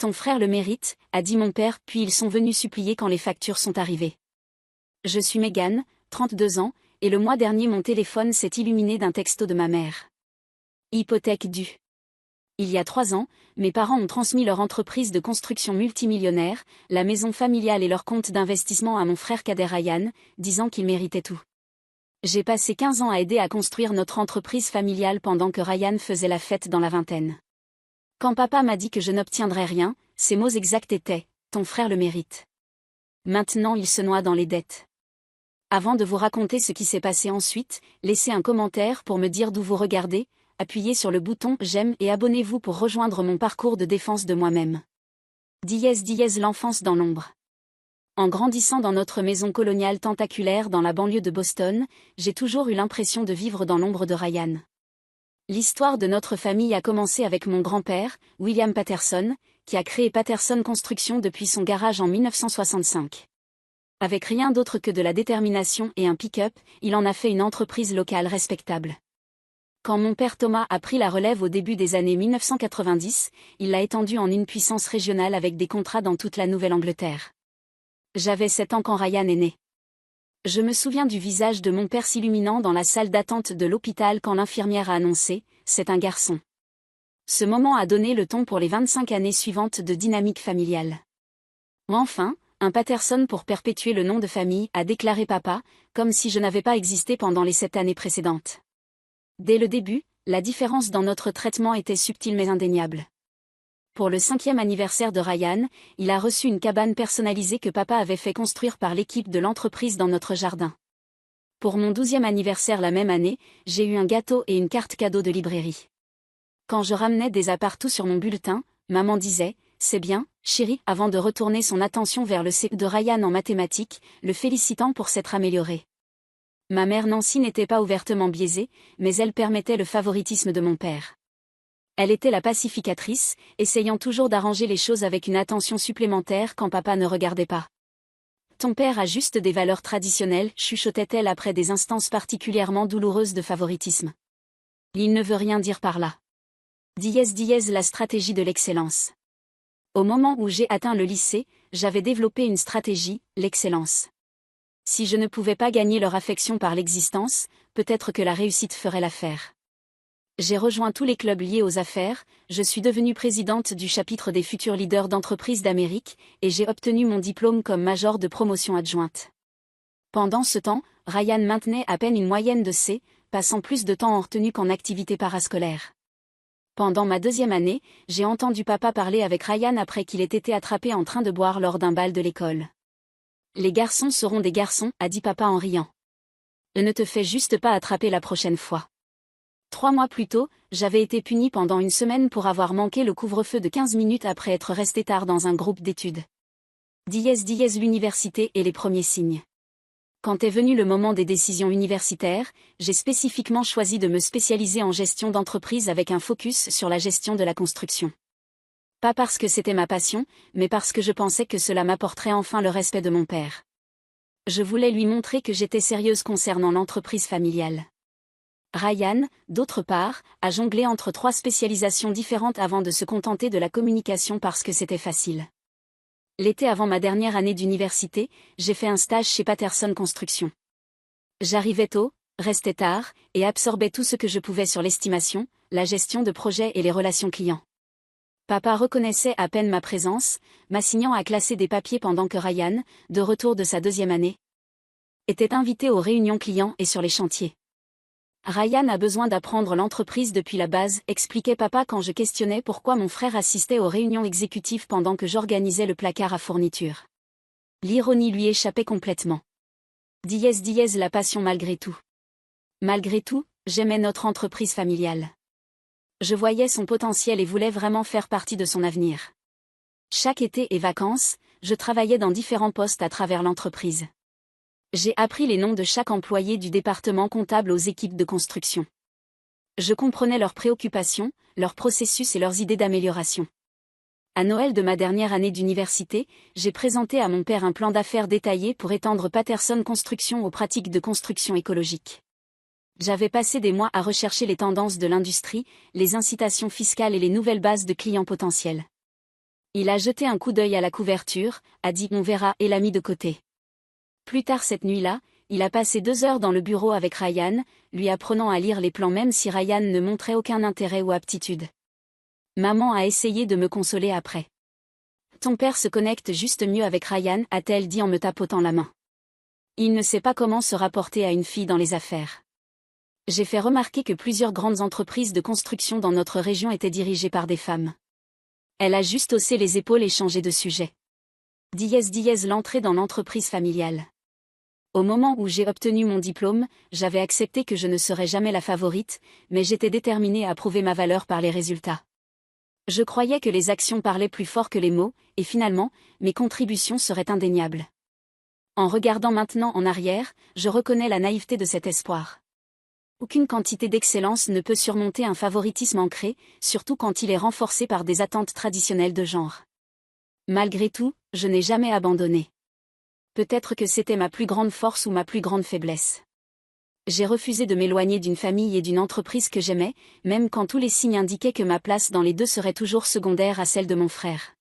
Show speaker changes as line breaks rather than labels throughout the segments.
Ton frère le mérite, a dit mon père, puis ils sont venus supplier quand les factures sont arrivées. Je suis Megan, 32 ans, et le mois dernier mon téléphone s'est illuminé d'un texto de ma mère. Hypothèque due. Il y a 3 ans, mes parents ont transmis leur entreprise de construction multimillionnaire, la maison familiale et leur compte d'investissement à mon frère cadet Ryan, disant qu'il méritait tout. J'ai passé 15 ans à aider à construire notre entreprise familiale pendant que Ryan faisait la fête dans la vingtaine. Quand papa m'a dit que je n'obtiendrais rien, ses mots exacts étaient « Ton frère le mérite ». Maintenant il se noie dans les dettes. Avant de vous raconter ce qui s'est passé ensuite, laissez un commentaire pour me dire d'où vous regardez, appuyez sur le bouton « J'aime » et abonnez-vous pour rejoindre mon parcours de défense de moi-même. L'enfance dans l'ombre. En grandissant dans notre maison coloniale tentaculaire dans la banlieue de Boston, j'ai toujours eu l'impression de vivre dans l'ombre de Ryan. L'histoire de notre famille a commencé avec mon grand-père, William Patterson, qui a créé Patterson Construction depuis son garage en 1965. Avec rien d'autre que de la détermination et un pick-up, il en a fait une entreprise locale respectable. Quand mon père Thomas a pris la relève au début des années 1990, il l'a étendue en une puissance régionale avec des contrats dans toute la Nouvelle-Angleterre. J'avais 7 ans quand Ryan est né. Je me souviens du visage de mon père s'illuminant dans la salle d'attente de l'hôpital quand l'infirmière a annoncé « C'est un garçon ». Ce moment a donné le ton pour les 25 années suivantes de dynamique familiale. Enfin, un Patterson pour perpétuer le nom de famille, a déclaré papa, comme si je n'avais pas existé pendant les 7 années précédentes. Dès le début, la différence dans notre traitement était subtile mais indéniable. Pour le 5e anniversaire de Ryan, il a reçu une cabane personnalisée que papa avait fait construire par l'équipe de l'entreprise dans notre jardin. Pour mon 12e anniversaire la même année, j'ai eu un gâteau et une carte cadeau de librairie. Quand je ramenais des appartout sur mon bulletin, maman disait « C'est bien, chérie », avant de retourner son attention vers le C de Ryan en mathématiques, le félicitant pour s'être amélioré. Ma mère Nancy n'était pas ouvertement biaisée, mais elle permettait le favoritisme de mon père. Elle était la pacificatrice, essayant toujours d'arranger les choses avec une attention supplémentaire quand papa ne regardait pas. Ton père a juste des valeurs traditionnelles, chuchotait-elle après des instances particulièrement douloureuses de favoritisme. Il ne veut rien dire par là. La stratégie de l'excellence. Au moment où j'ai atteint le lycée, j'avais développé une stratégie, l'excellence. Si je ne pouvais pas gagner leur affection par l'existence, peut-être que la réussite ferait l'affaire. J'ai rejoint tous les clubs liés aux affaires, je suis devenue présidente du chapitre des futurs leaders d'entreprises d'Amérique, et j'ai obtenu mon diplôme comme major de promotion adjointe. Pendant ce temps, Ryan maintenait à peine une moyenne de C, passant plus de temps en retenue qu'en activité parascolaire. Pendant ma 2e année, j'ai entendu papa parler avec Ryan après qu'il ait été attrapé en train de boire lors d'un bal de l'école. Les garçons seront des garçons, a dit papa en riant. Ne te fais juste pas attraper la prochaine fois. 3 mois plus tôt, j'avais été punie pendant une semaine pour avoir manqué le couvre-feu de 15 minutes après être resté tard dans un groupe d'études. L'université et les premiers signes. Quand est venu le moment des décisions universitaires, j'ai spécifiquement choisi de me spécialiser en gestion d'entreprise avec un focus sur la gestion de la construction. Pas parce que c'était ma passion, mais parce que je pensais que cela m'apporterait enfin le respect de mon père. Je voulais lui montrer que j'étais sérieuse concernant l'entreprise familiale. Ryan, d'autre part, a jonglé entre 3 spécialisations différentes avant de se contenter de la communication parce que c'était facile. L'été avant ma dernière année d'université, j'ai fait un stage chez Patterson Construction. J'arrivais tôt, restais tard, et absorbais tout ce que je pouvais sur l'estimation, la gestion de projets et les relations clients. Papa reconnaissait à peine ma présence, m'assignant à classer des papiers pendant que Ryan, de retour de sa 2e année, était invité aux réunions clients et sur les chantiers. Ryan a besoin d'apprendre l'entreprise depuis la base, expliquait papa quand je questionnais pourquoi mon frère assistait aux réunions exécutives pendant que j'organisais le placard à fourniture. L'ironie lui échappait complètement. La passion malgré tout. Malgré tout, j'aimais notre entreprise familiale. Je voyais son potentiel et voulais vraiment faire partie de son avenir. Chaque été et vacances, je travaillais dans différents postes à travers l'entreprise. J'ai appris les noms de chaque employé du département comptable aux équipes de construction. Je comprenais leurs préoccupations, leurs processus et leurs idées d'amélioration. À Noël de ma dernière année d'université, j'ai présenté à mon père un plan d'affaires détaillé pour étendre Patterson Construction aux pratiques de construction écologique. J'avais passé des mois à rechercher les tendances de l'industrie, les incitations fiscales et les nouvelles bases de clients potentiels. Il a jeté un coup d'œil à la couverture, a dit « on verra » et l'a mis de côté. Plus tard cette nuit-là, il a passé 2 heures dans le bureau avec Ryan, lui apprenant à lire les plans même si Ryan ne montrait aucun intérêt ou aptitude. Maman a essayé de me consoler après. Ton père se connecte juste mieux avec Ryan, a-t-elle dit en me tapotant la main. Il ne sait pas comment se rapporter à une fille dans les affaires. J'ai fait remarquer que plusieurs grandes entreprises de construction dans notre région étaient dirigées par des femmes. Elle a juste haussé les épaules et changé de sujet. L'entrée dans l'entreprise familiale. Au moment où j'ai obtenu mon diplôme, j'avais accepté que je ne serais jamais la favorite, mais j'étais déterminée à prouver ma valeur par les résultats. Je croyais que les actions parlaient plus fort que les mots, et finalement, mes contributions seraient indéniables. En regardant maintenant en arrière, je reconnais la naïveté de cet espoir. Aucune quantité d'excellence ne peut surmonter un favoritisme ancré, surtout quand il est renforcé par des attentes traditionnelles de genre. Malgré tout, je n'ai jamais abandonné. Peut-être que c'était ma plus grande force ou ma plus grande faiblesse. J'ai refusé de m'éloigner d'une famille et d'une entreprise que j'aimais, même quand tous les signes indiquaient que ma place dans les deux serait toujours secondaire à celle de mon frère.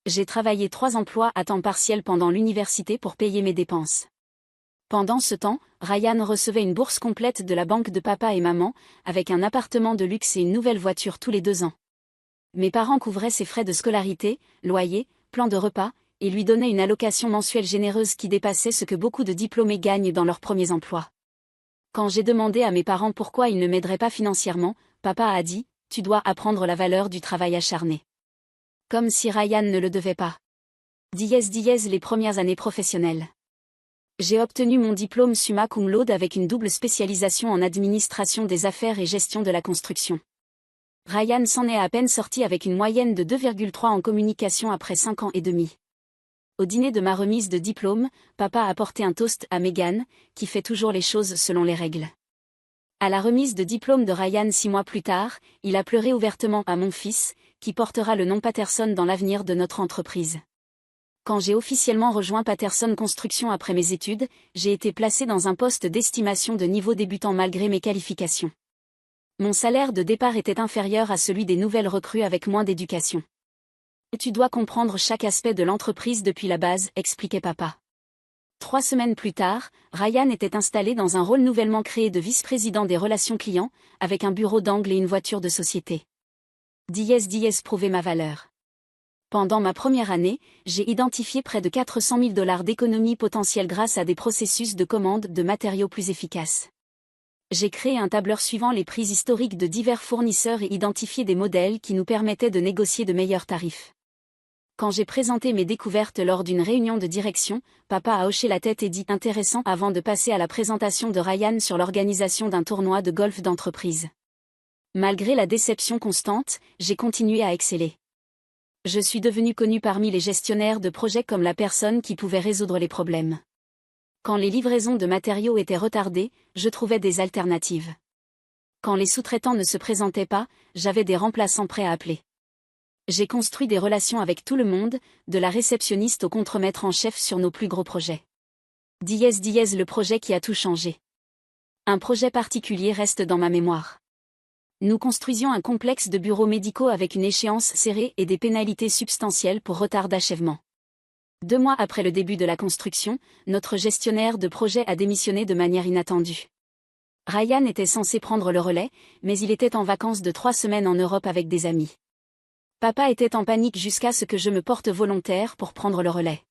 J'ai travaillé 3 emplois à temps partiel pendant l'université pour payer mes dépenses. Pendant ce temps, Ryan recevait une bourse complète de la banque de papa et maman, avec un appartement de luxe et une nouvelle voiture tous les 2 ans. Mes parents couvraient ses frais de scolarité, loyer, plan de repas, et lui donnaient une allocation mensuelle généreuse qui dépassait ce que beaucoup de diplômés gagnent dans leurs premiers emplois. Quand j'ai demandé à mes parents pourquoi ils ne m'aideraient pas financièrement, papa a dit « Tu dois apprendre la valeur du travail acharné. » Comme si Ryan ne le devait pas. Les premières années professionnelles. J'ai obtenu mon diplôme summa cum laude avec une double spécialisation en administration des affaires et gestion de la construction. Ryan s'en est à peine sorti avec une moyenne de 2,3 en communication après 5 ans et demi. Au dîner de ma remise de diplôme, papa a porté un toast à Megan, qui fait toujours les choses selon les règles. À la remise de diplôme de Ryan 6 mois plus tard, il a pleuré ouvertement à mon fils, qui portera le nom Patterson dans l'avenir de notre entreprise. Quand j'ai officiellement rejoint Patterson Construction après mes études, j'ai été placé dans un poste d'estimation de niveau débutant malgré mes qualifications. Mon salaire de départ était inférieur à celui des nouvelles recrues avec moins d'éducation. Tu dois comprendre chaque aspect de l'entreprise depuis la base, expliquait papa. 3 semaines plus tard, Ryan était installé dans un rôle nouvellement créé de vice-président des relations clients, avec un bureau d'angle et une voiture de société. Prouver ma valeur. Pendant ma première année, j'ai identifié près de 400 000 $ d'économies potentielles grâce à des processus de commande de matériaux plus efficaces. J'ai créé un tableur suivant les prix historiques de divers fournisseurs et identifié des modèles qui nous permettaient de négocier de meilleurs tarifs. Quand j'ai présenté mes découvertes lors d'une réunion de direction, papa a hoché la tête et dit « intéressant » avant de passer à la présentation de Ryan sur l'organisation d'un tournoi de golf d'entreprise. Malgré la déception constante, j'ai continué à exceller. Je suis devenu connu parmi les gestionnaires de projets comme la personne qui pouvait résoudre les problèmes. Quand les livraisons de matériaux étaient retardées, je trouvais des alternatives. Quand les sous-traitants ne se présentaient pas, j'avais des remplaçants prêts à appeler. J'ai construit des relations avec tout le monde, de la réceptionniste au contremaître en chef sur nos plus gros projets. Le projet qui a tout changé. Un projet particulier reste dans ma mémoire. Nous construisions un complexe de bureaux médicaux avec une échéance serrée et des pénalités substantielles pour retard d'achèvement. 2 mois après le début de la construction, notre gestionnaire de projet a démissionné de manière inattendue. Ryan était censé prendre le relais, mais il était en vacances de 3 semaines en Europe avec des amis. Papa était en panique jusqu'à ce que je me porte volontaire pour prendre le relais.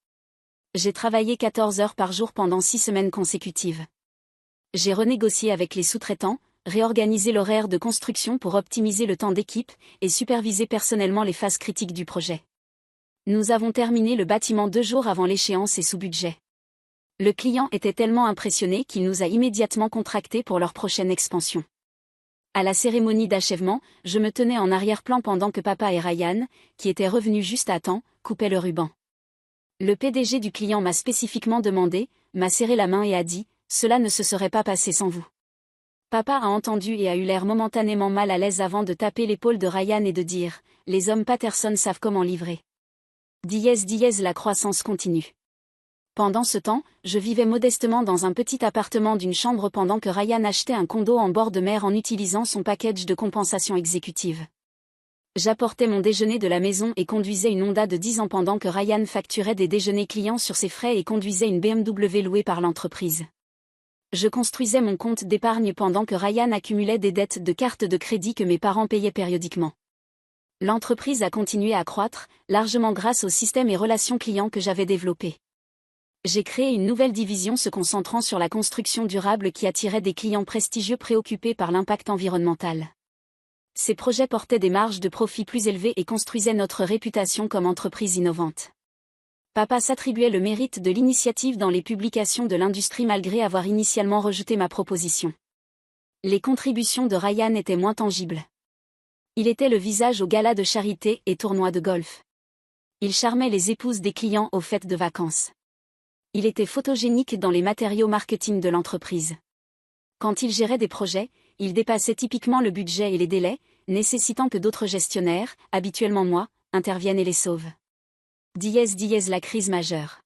J'ai travaillé 14 heures par jour pendant 6 semaines consécutives. J'ai renégocié avec les sous-traitants, réorganisé l'horaire de construction pour optimiser le temps d'équipe, et supervisé personnellement les phases critiques du projet. Nous avons terminé le bâtiment 2 jours avant l'échéance et sous budget. Le client était tellement impressionné qu'il nous a immédiatement contractés pour leur prochaine expansion. À la cérémonie d'achèvement, je me tenais en arrière-plan pendant que papa et Ryan, qui étaient revenus juste à temps, coupaient le ruban. Le PDG du client m'a spécifiquement demandé, m'a serré la main et a dit « Cela ne se serait pas passé sans vous ». Papa a entendu et a eu l'air momentanément mal à l'aise avant de taper l'épaule de Ryan et de dire « Les hommes Patterson savent comment livrer ». La croissance continue. Pendant ce temps, je vivais modestement dans un petit appartement d'une chambre pendant que Ryan achetait un condo en bord de mer en utilisant son package de compensation exécutive. J'apportais mon déjeuner de la maison et conduisais une Honda de 10 ans pendant que Ryan facturait des déjeuners clients sur ses frais et conduisait une BMW louée par l'entreprise. Je construisais mon compte d'épargne pendant que Ryan accumulait des dettes de carte de crédit que mes parents payaient périodiquement. L'entreprise a continué à croître, largement grâce au système et relations clients que j'avais développés. J'ai créé une nouvelle division se concentrant sur la construction durable qui attirait des clients prestigieux préoccupés par l'impact environnemental. Ces projets portaient des marges de profit plus élevées et construisaient notre réputation comme entreprise innovante. Papa s'attribuait le mérite de l'initiative dans les publications de l'industrie malgré avoir initialement rejeté ma proposition. Les contributions de Ryan étaient moins tangibles. Il était le visage aux galas de charité et tournois de golf. Il charmait les épouses des clients aux fêtes de vacances. Il était photogénique dans les matériaux marketing de l'entreprise. Quand il gérait des projets, il dépassait typiquement le budget et les délais, nécessitant que d'autres gestionnaires, habituellement moi, interviennent et les sauvent. La crise majeure.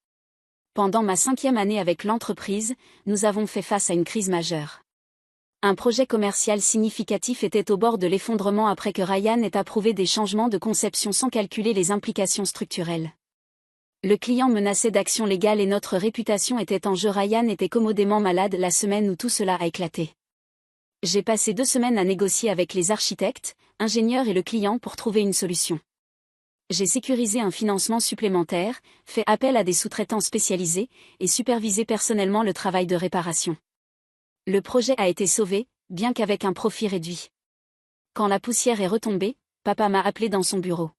Pendant ma 5e année avec l'entreprise, nous avons fait face à une crise majeure. Un projet commercial significatif était au bord de l'effondrement après que Ryan ait approuvé des changements de conception sans calculer les implications structurelles. Le client menaçait d'action légale et notre réputation était en jeu. Ryan était commodément malade la semaine où tout cela a éclaté. J'ai passé 2 semaines à négocier avec les architectes, ingénieurs et le client pour trouver une solution. J'ai sécurisé un financement supplémentaire, fait appel à des sous-traitants spécialisés, et supervisé personnellement le travail de réparation. Le projet a été sauvé, bien qu'avec un profit réduit. Quand la poussière est retombée, papa m'a appelé dans son bureau.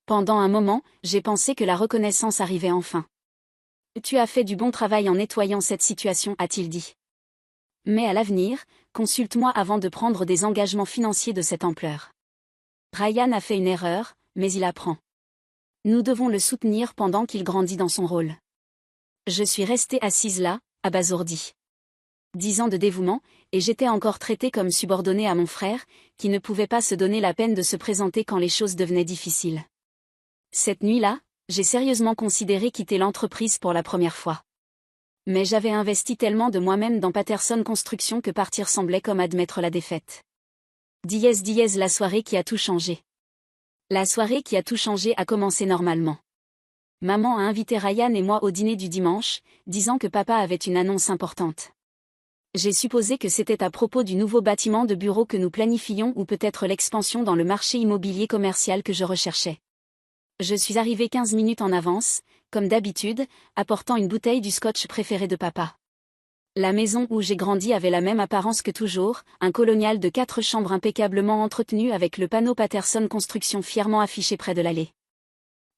Pendant un moment, j'ai pensé que la reconnaissance arrivait enfin. « Tu as fait du bon travail en nettoyant cette situation », a-t-il dit. Mais à l'avenir, consulte-moi avant de prendre des engagements financiers de cette ampleur. Ryan a fait une erreur, mais il apprend. Nous devons le soutenir pendant qu'il grandit dans son rôle. Je suis restée assise là, abasourdie. 10 ans de dévouement, et j'étais encore traitée comme subordonnée à mon frère, qui ne pouvait pas se donner la peine de se présenter quand les choses devenaient difficiles. Cette nuit-là, j'ai sérieusement considéré quitter l'entreprise pour la première fois. Mais j'avais investi tellement de moi-même dans Patterson Construction que partir semblait comme admettre la défaite. La soirée qui a tout changé. La soirée qui a tout changé a commencé normalement. Maman a invité Ryan et moi au dîner du dimanche, disant que papa avait une annonce importante. J'ai supposé que c'était à propos du nouveau bâtiment de bureau que nous planifions ou peut-être l'expansion dans le marché immobilier commercial que je recherchais. Je suis arrivée 15 minutes en avance, comme d'habitude, apportant une bouteille du scotch préféré de papa. La maison où j'ai grandi avait la même apparence que toujours, un colonial de 4 chambres impeccablement entretenu avec le panneau Patterson Construction fièrement affiché près de l'allée.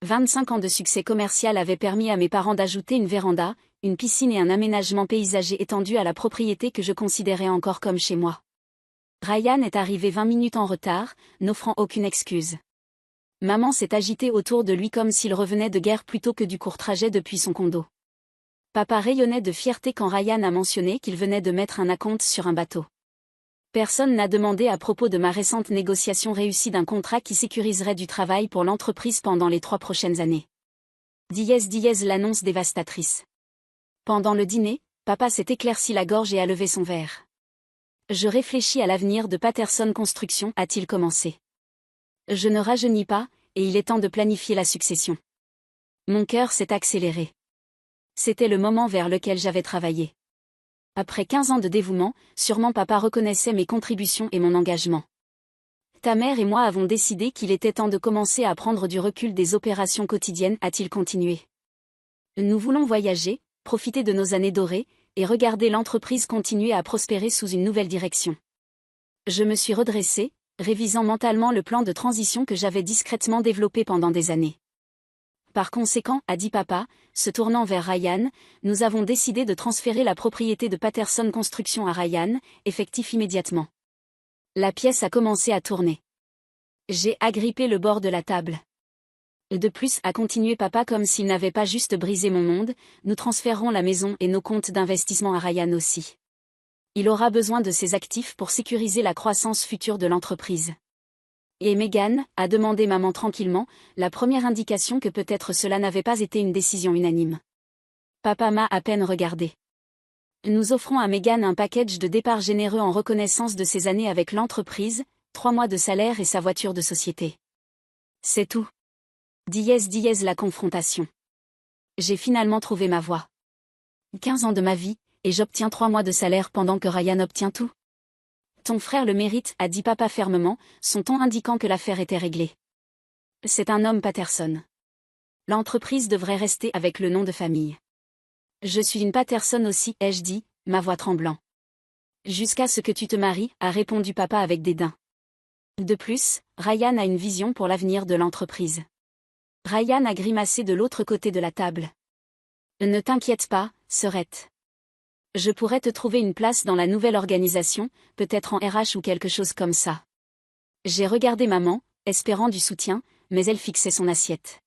25 ans de succès commercial avaient permis à mes parents d'ajouter une véranda, une piscine et un aménagement paysager étendu à la propriété que je considérais encore comme chez moi. Ryan est arrivé 20 minutes en retard, n'offrant aucune excuse. Maman s'est agitée autour de lui comme s'il revenait de guerre plutôt que du court trajet depuis son condo. Papa rayonnait de fierté quand Ryan a mentionné qu'il venait de mettre un acompte sur un bateau. Personne n'a demandé à propos de ma récente négociation réussie d'un contrat qui sécuriserait du travail pour l'entreprise pendant les 3 prochaines années. L'annonce dévastatrice. Pendant le dîner, papa s'est éclairci la gorge et a levé son verre. Je réfléchis à l'avenir de Patterson Construction, a-t-il commencé. Je ne rajeunis pas, et il est temps de planifier la succession. Mon cœur s'est accéléré. C'était le moment vers lequel j'avais travaillé. Après 15 ans de dévouement, sûrement papa reconnaissait mes contributions et mon engagement. Ta mère et moi avons décidé qu'il était temps de commencer à prendre du recul des opérations quotidiennes, a-t-il continué. Nous voulons voyager, profiter de nos années dorées, et regarder l'entreprise continuer à prospérer sous une nouvelle direction. Je me suis redressée, révisant mentalement le plan de transition que j'avais discrètement développé pendant des années. Par conséquent, a dit papa, se tournant vers Ryan, nous avons décidé de transférer la propriété de Patterson Construction à Ryan, effectif immédiatement. La pièce a commencé à tourner. J'ai agrippé le bord de la table. De plus, a continué papa comme s'il n'avait pas juste brisé mon monde, nous transférerons la maison et nos comptes d'investissement à Ryan aussi. Il aura besoin de ses actifs pour sécuriser la croissance future de l'entreprise. Et Megan, a demandé maman tranquillement, la première indication que peut-être cela n'avait pas été une décision unanime. Papa m'a à peine regardé. Nous offrons à Megan un package de départ généreux en reconnaissance de ses années avec l'entreprise, 3 mois de salaire et sa voiture de société. C'est tout. La confrontation. J'ai finalement trouvé ma voie. 15 ans de ma vie, et j'obtiens 3 mois de salaire pendant que Ryan obtient tout. Ton frère le mérite, a dit papa fermement, son ton indiquant que l'affaire était réglée. C'est un homme Patterson. L'entreprise devrait rester avec le nom de famille. Je suis une Patterson aussi, ai-je dit, ma voix tremblant. Jusqu'à ce que tu te maries, a répondu papa avec dédain. De plus, Ryan a une vision pour l'avenir de l'entreprise. Ryan a grimacé de l'autre côté de la table. Ne t'inquiète pas, sœurette. Je pourrais te trouver une place dans la nouvelle organisation, peut-être en RH ou quelque chose comme ça. J'ai regardé maman, espérant du soutien, mais elle fixait son assiette.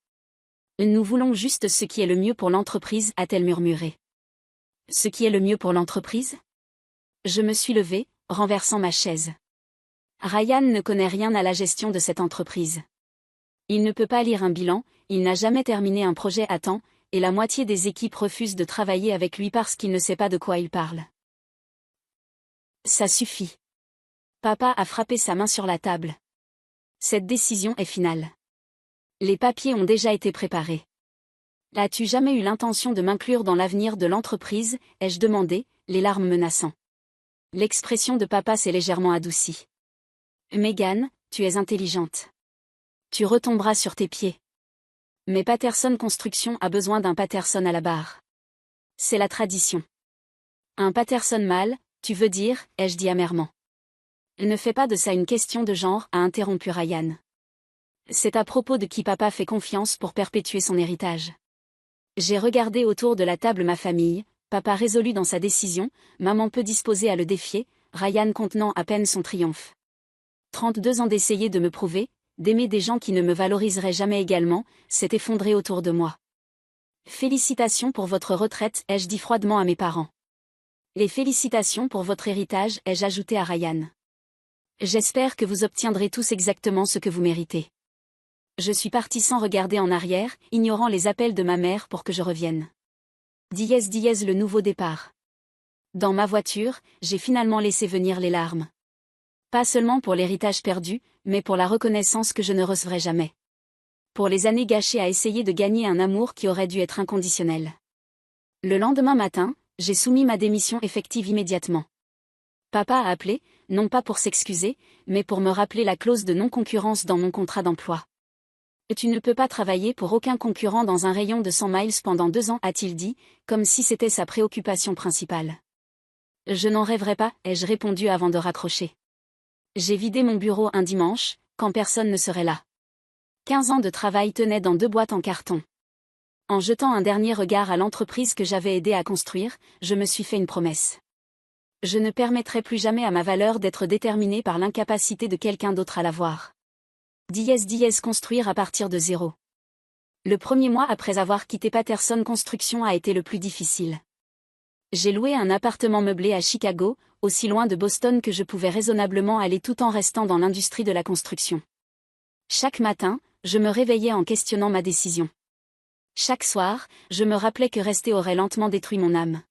Nous voulons juste ce qui est le mieux pour l'entreprise, a-t-elle murmuré. Ce qui est le mieux pour l'entreprise ? Je me suis levée, renversant ma chaise. Ryan ne connaît rien à la gestion de cette entreprise. Il ne peut pas lire un bilan, il n'a jamais terminé un projet à temps, et la moitié des équipes refusent de travailler avec lui parce qu'il ne sait pas de quoi il parle. Ça suffit. Papa a frappé sa main sur la table. Cette décision est finale. Les papiers ont déjà été préparés. As-tu jamais eu l'intention de m'inclure dans l'avenir de l'entreprise, ai-je demandé, les larmes menaçant. L'expression de papa s'est légèrement adoucie. Megan, tu es intelligente. Tu retomberas sur tes pieds. Mais Patterson Construction a besoin d'un Patterson à la barre. C'est la tradition. Un Patterson mâle, tu veux dire, ai-je dit amèrement. Ne fais pas de ça une question de genre, a interrompu Ryan. C'est à propos de qui papa fait confiance pour perpétuer son héritage. J'ai regardé autour de la table ma famille, papa résolu dans sa décision, maman peu disposée à le défier, Ryan contenant à peine son triomphe. 32 ans d'essayer de me prouver, d'aimer des gens qui ne me valoriseraient jamais également, s'est effondré autour de moi. Félicitations pour votre retraite, ai-je dit froidement à mes parents. Les félicitations pour votre héritage, ai-je ajouté à Ryan. J'espère que vous obtiendrez tous exactement ce que vous méritez. Je suis partie sans regarder en arrière, ignorant les appels de ma mère pour que je revienne. Le nouveau départ. Dans ma voiture, j'ai finalement laissé venir les larmes. Pas seulement pour l'héritage perdu, mais pour la reconnaissance que je ne recevrai jamais. Pour les années gâchées à essayer de gagner un amour qui aurait dû être inconditionnel. Le lendemain matin, j'ai soumis ma démission effective immédiatement. Papa a appelé, non pas pour s'excuser, mais pour me rappeler la clause de non-concurrence dans mon contrat d'emploi. Tu ne peux pas travailler pour aucun concurrent dans un rayon de 100 miles pendant 2 ans, a-t-il dit, comme si c'était sa préoccupation principale. Je n'en rêverais pas, ai-je répondu avant de raccrocher. J'ai vidé mon bureau un dimanche, quand personne ne serait là. 15 ans de travail tenaient dans 2 boîtes en carton. En jetant un dernier regard à l'entreprise que j'avais aidé à construire, je me suis fait une promesse. Je ne permettrai plus jamais à ma valeur d'être déterminée par l'incapacité de quelqu'un d'autre à la voir. Construire à partir de zéro. Le premier mois après avoir quitté Patterson Construction a été le plus difficile. J'ai loué un appartement meublé à Chicago, aussi loin de Boston que je pouvais raisonnablement aller tout en restant dans l'industrie de la construction. Chaque matin, je me réveillais en questionnant ma décision. Chaque soir, je me rappelais que rester aurait lentement détruit mon âme.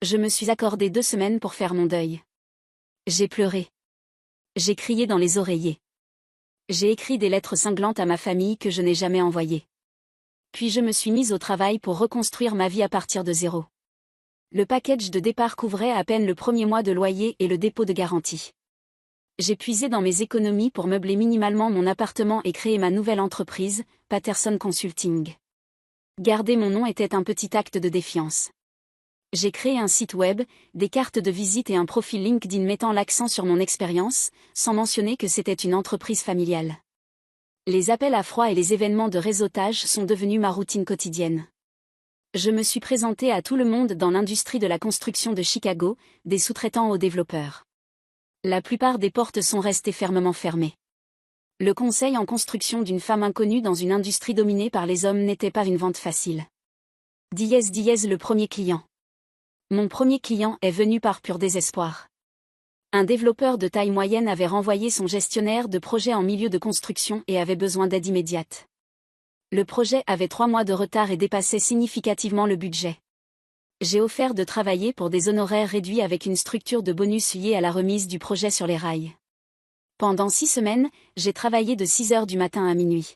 Je me suis accordé 2 semaines pour faire mon deuil. J'ai pleuré. J'ai crié dans les oreillers. J'ai écrit des lettres cinglantes à ma famille que je n'ai jamais envoyées. Puis je me suis mise au travail pour reconstruire ma vie à partir de zéro. Le package de départ couvrait à peine le premier mois de loyer et le dépôt de garantie. J'ai puisé dans mes économies pour meubler minimalement mon appartement et créer ma nouvelle entreprise, Patterson Consulting. Garder mon nom était un petit acte de défiance. J'ai créé un site web, des cartes de visite et un profil LinkedIn mettant l'accent sur mon expérience, sans mentionner que c'était une entreprise familiale. Les appels à froid et les événements de réseautage sont devenus ma routine quotidienne. Je me suis présenté à tout le monde dans l'industrie de la construction de Chicago, des sous-traitants aux développeurs. La plupart des portes sont restées fermement fermées. Le conseil en construction d'une femme inconnue dans une industrie dominée par les hommes n'était pas une vente facile. Le premier client. Mon premier client est venu par pur désespoir. Un développeur de taille moyenne avait renvoyé son gestionnaire de projet en milieu de construction et avait besoin d'aide immédiate. Le projet avait 3 mois de retard et dépassait significativement le budget. J'ai offert de travailler pour des honoraires réduits avec une structure de bonus liée à la remise du projet sur les rails. Pendant 6 semaines, j'ai travaillé de 6 heures du matin à minuit.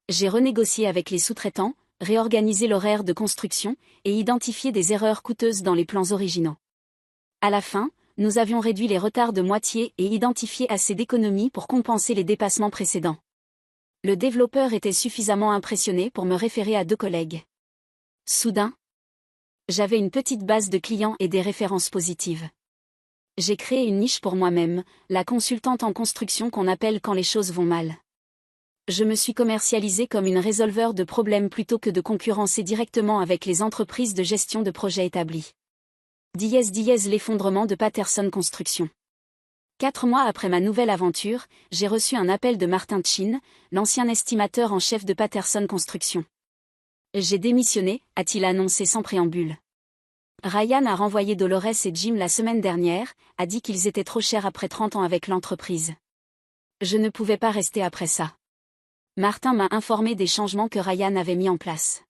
J'ai renégocié avec les sous-traitants, réorganisé l'horaire de construction et identifié des erreurs coûteuses dans les plans originaux. À la fin, nous avions réduit les retards de moitié et identifié assez d'économies pour compenser les dépassements précédents. Le développeur était suffisamment impressionné pour me référer à 2 collègues. Soudain, j'avais une petite base de clients et des références positives. J'ai créé une niche pour moi-même, la consultante en construction qu'on appelle quand les choses vont mal. Je me suis commercialisée comme une résolveur de problèmes plutôt que de concurrencer directement avec les entreprises de gestion de projets établies. L'effondrement de Patterson Construction. 4 mois après ma nouvelle aventure, j'ai reçu un appel de Martin Chin, l'ancien estimateur en chef de Patterson Construction. J'ai démissionné, a-t-il annoncé sans préambule. Ryan a renvoyé Dolores et Jim la semaine dernière, a dit qu'ils étaient trop chers après 30 ans avec l'entreprise. Je ne pouvais pas rester après ça. Martin m'a informé des changements que Ryan avait mis en place.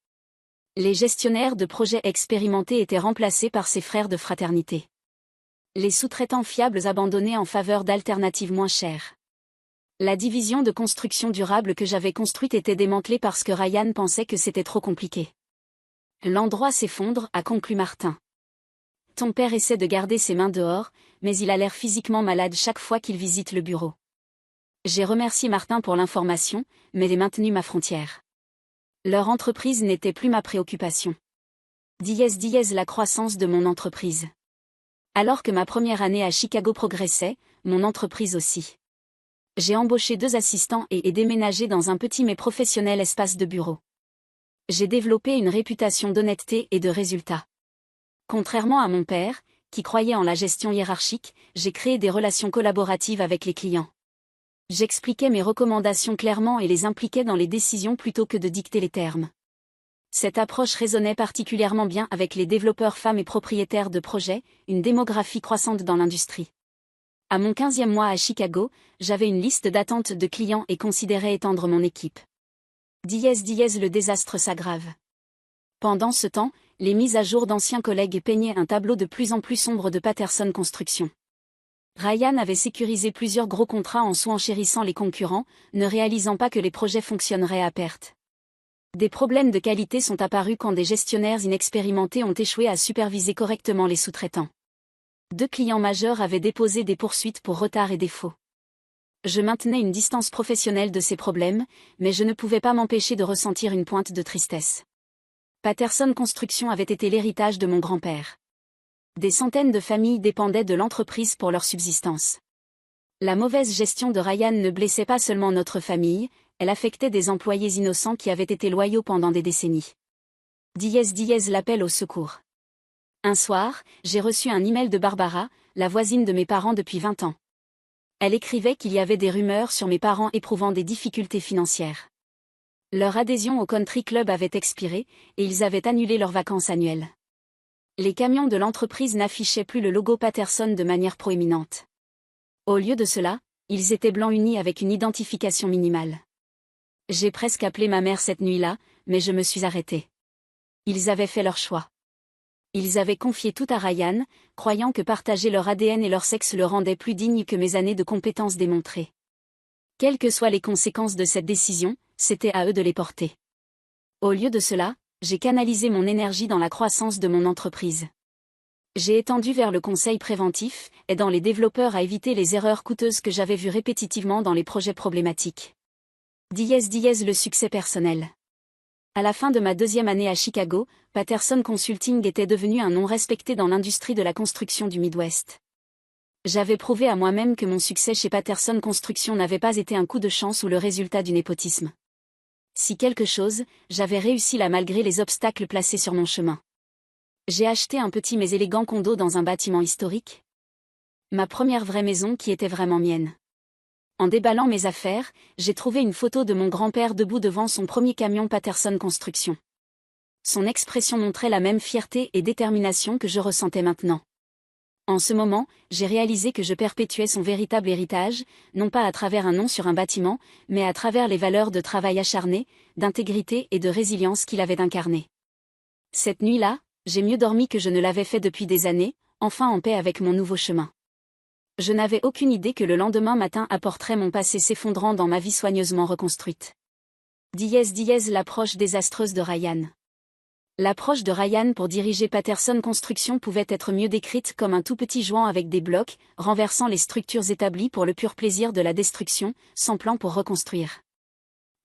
Les gestionnaires de projets expérimentés étaient remplacés par ses frères de fraternité. Les sous-traitants fiables abandonnés en faveur d'alternatives moins chères. La division de construction durable que j'avais construite était démantelée parce que Ryan pensait que c'était trop compliqué. L'endroit s'effondre, a conclu Martin. Ton père essaie de garder ses mains dehors, mais il a l'air physiquement malade chaque fois qu'il visite le bureau. J'ai remercié Martin pour l'information, mais j'ai maintenu ma frontière. Leur entreprise n'était plus ma préoccupation. La croissance de mon entreprise. Alors que ma première année à Chicago progressait, mon entreprise aussi. J'ai embauché 2 assistants et déménagé dans un petit mais professionnel espace de bureau. J'ai développé une réputation d'honnêteté et de résultats. Contrairement à mon père, qui croyait en la gestion hiérarchique, j'ai créé des relations collaboratives avec les clients. J'expliquais mes recommandations clairement et les impliquais dans les décisions plutôt que de dicter les termes. Cette approche résonnait particulièrement bien avec les développeurs femmes et propriétaires de projets, une démographie croissante dans l'industrie. À mon 15e mois à Chicago, j'avais une liste d'attente de clients et considérais étendre mon équipe. Le désastre s'aggrave. Pendant ce temps, les mises à jour d'anciens collègues peignaient un tableau de plus en plus sombre de Patterson Construction. Ryan avait sécurisé plusieurs gros contrats en sous-enchérissant les concurrents, ne réalisant pas que les projets fonctionneraient à perte. Des problèmes de qualité sont apparus quand des gestionnaires inexpérimentés ont échoué à superviser correctement les sous-traitants. 2 clients majeurs avaient déposé des poursuites pour retard et défauts. Je maintenais une distance professionnelle de ces problèmes, mais je ne pouvais pas m'empêcher de ressentir une pointe de tristesse. Patterson Construction avait été l'héritage de mon grand-père. Des centaines de familles dépendaient de l'entreprise pour leur subsistance. La mauvaise gestion de Ryan ne blessait pas seulement notre famille, elle affectait des employés innocents qui avaient été loyaux pendant des décennies. L'appel au secours. Un soir, j'ai reçu un email de Barbara, la voisine de mes parents depuis 20 ans. Elle écrivait qu'il y avait des rumeurs sur mes parents éprouvant des difficultés financières. Leur adhésion au country club avait expiré, et ils avaient annulé leurs vacances annuelles. Les camions de l'entreprise n'affichaient plus le logo Patterson de manière proéminente. Au lieu de cela, ils étaient blancs unis avec une identification minimale. J'ai presque appelé ma mère cette nuit-là, mais je me suis arrêtée. Ils avaient fait leur choix. Ils avaient confié tout à Ryan, croyant que partager leur ADN et leur sexe le rendait plus digne que mes années de compétences démontrées. Quelles que soient les conséquences de cette décision, c'était à eux de les porter. Au lieu de cela, j'ai canalisé mon énergie dans la croissance de mon entreprise. J'ai étendu vers le conseil préventif, aidant les développeurs à éviter les erreurs coûteuses que j'avais vues répétitivement dans les projets problématiques. Le succès personnel. À la fin de ma 2e année à Chicago, Patterson Consulting était devenu un nom respecté dans l'industrie de la construction du Midwest. J'avais prouvé à moi-même que mon succès chez Patterson Construction n'avait pas été un coup de chance ou le résultat du népotisme. Si quelque chose, j'avais réussi là malgré les obstacles placés sur mon chemin. J'ai acheté un petit mais élégant condo dans un bâtiment historique. Ma première vraie maison qui était vraiment mienne. En déballant mes affaires, j'ai trouvé une photo de mon grand-père debout devant son premier camion Patterson Construction. Son expression montrait la même fierté et détermination que je ressentais maintenant. En ce moment, j'ai réalisé que je perpétuais son véritable héritage, non pas à travers un nom sur un bâtiment, mais à travers les valeurs de travail acharné, d'intégrité et de résilience qu'il avait incarnées. Cette nuit-là, j'ai mieux dormi que je ne l'avais fait depuis des années, enfin en paix avec mon nouveau chemin. Je n'avais aucune idée que le lendemain matin apporterait mon passé s'effondrant dans ma vie soigneusement reconstruite. L'approche désastreuse de Ryan. L'approche de Ryan pour diriger Patterson Construction pouvait être mieux décrite comme un tout petit jouant avec des blocs, renversant les structures établies pour le pur plaisir de la destruction, sans plan pour reconstruire.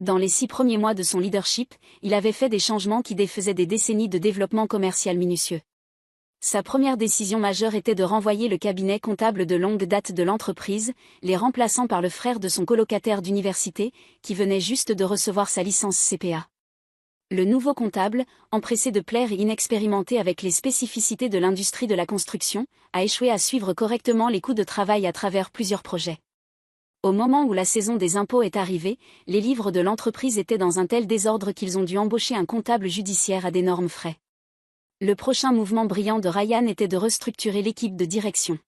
Dans les 6 premiers mois de son leadership, il avait fait des changements qui défaisaient des décennies de développement commercial minutieux. Sa première décision majeure était de renvoyer le cabinet comptable de longue date de l'entreprise, les remplaçant par le frère de son colocataire d'université, qui venait juste de recevoir sa licence CPA. Le nouveau comptable, empressé de plaire et inexpérimenté avec les spécificités de l'industrie de la construction, a échoué à suivre correctement les coûts de travail à travers plusieurs projets. Au moment où la saison des impôts est arrivée, les livres de l'entreprise étaient dans un tel désordre qu'ils ont dû embaucher un comptable judiciaire à d'énormes frais. Le prochain mouvement brillant de Ryan était de restructurer l'équipe de direction.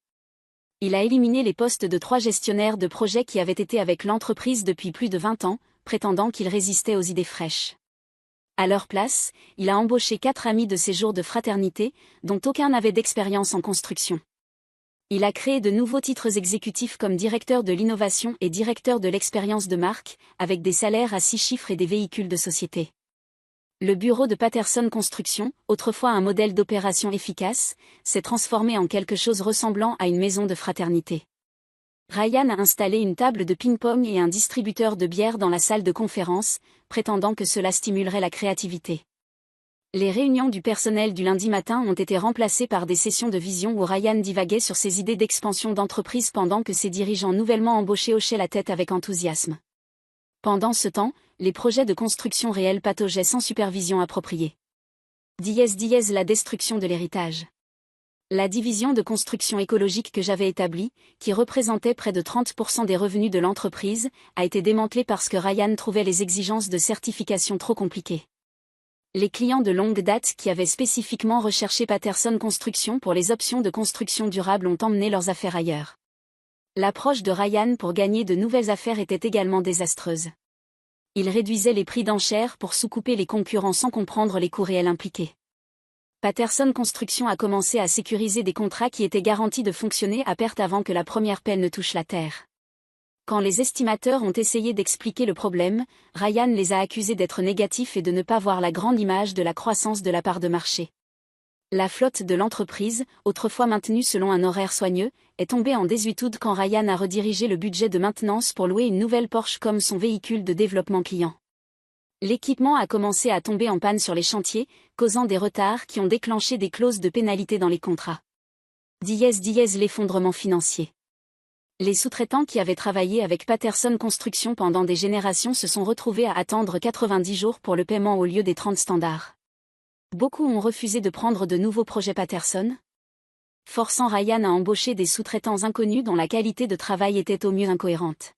Il a éliminé les postes de 3 gestionnaires de projets qui avaient été avec l'entreprise depuis plus de 20 ans, prétendant qu'ils résistaient aux idées fraîches. À leur place, il a embauché 4 amis de ses jours de fraternité, dont aucun n'avait d'expérience en construction. Il a créé de nouveaux titres exécutifs comme directeur de l'innovation et directeur de l'expérience de marque, avec des salaires à 6 chiffres et des véhicules de société. Le bureau de Patterson Construction, autrefois un modèle d'opération efficace, s'est transformé en quelque chose ressemblant à une maison de fraternité. Ryan a installé une table de ping-pong et un distributeur de bière dans la salle de conférence, prétendant que cela stimulerait la créativité. Les réunions du personnel du lundi matin ont été remplacées par des sessions de vision où Ryan divaguait sur ses idées d'expansion d'entreprise pendant que ses dirigeants nouvellement embauchés hochaient la tête avec enthousiasme. Pendant ce temps, les projets de construction réelle pataugeaient sans supervision appropriée. La destruction de l'héritage. La division de construction écologique que j'avais établie, qui représentait près de 30% des revenus de l'entreprise, a été démantelée parce que Ryan trouvait les exigences de certification trop compliquées. Les clients de longue date qui avaient spécifiquement recherché Patterson Construction pour les options de construction durable ont emmené leurs affaires ailleurs. L'approche de Ryan pour gagner de nouvelles affaires était également désastreuse. Il réduisait les prix d'enchères pour sous-couper les concurrents sans comprendre les coûts réels impliqués. Patterson Construction a commencé à sécuriser des contrats qui étaient garantis de fonctionner à perte avant que la première pelle ne touche la terre. Quand les estimateurs ont essayé d'expliquer le problème, Ryan les a accusés d'être négatifs et de ne pas voir la grande image de la croissance de la part de marché. La flotte de l'entreprise, autrefois maintenue selon un horaire soigneux, est tombée en désuétude quand Ryan a redirigé le budget de maintenance pour louer une nouvelle Porsche comme son véhicule de développement client. L'équipement a commencé à tomber en panne sur les chantiers, causant des retards qui ont déclenché des clauses de pénalité dans les contrats. L'effondrement financier. Les sous-traitants qui avaient travaillé avec Patterson Construction pendant des générations se sont retrouvés à attendre 90 jours pour le paiement au lieu des 30 standards. Beaucoup ont refusé de prendre de nouveaux projets Patterson, forçant Ryan à embaucher des sous-traitants inconnus dont la qualité de travail était au mieux incohérente.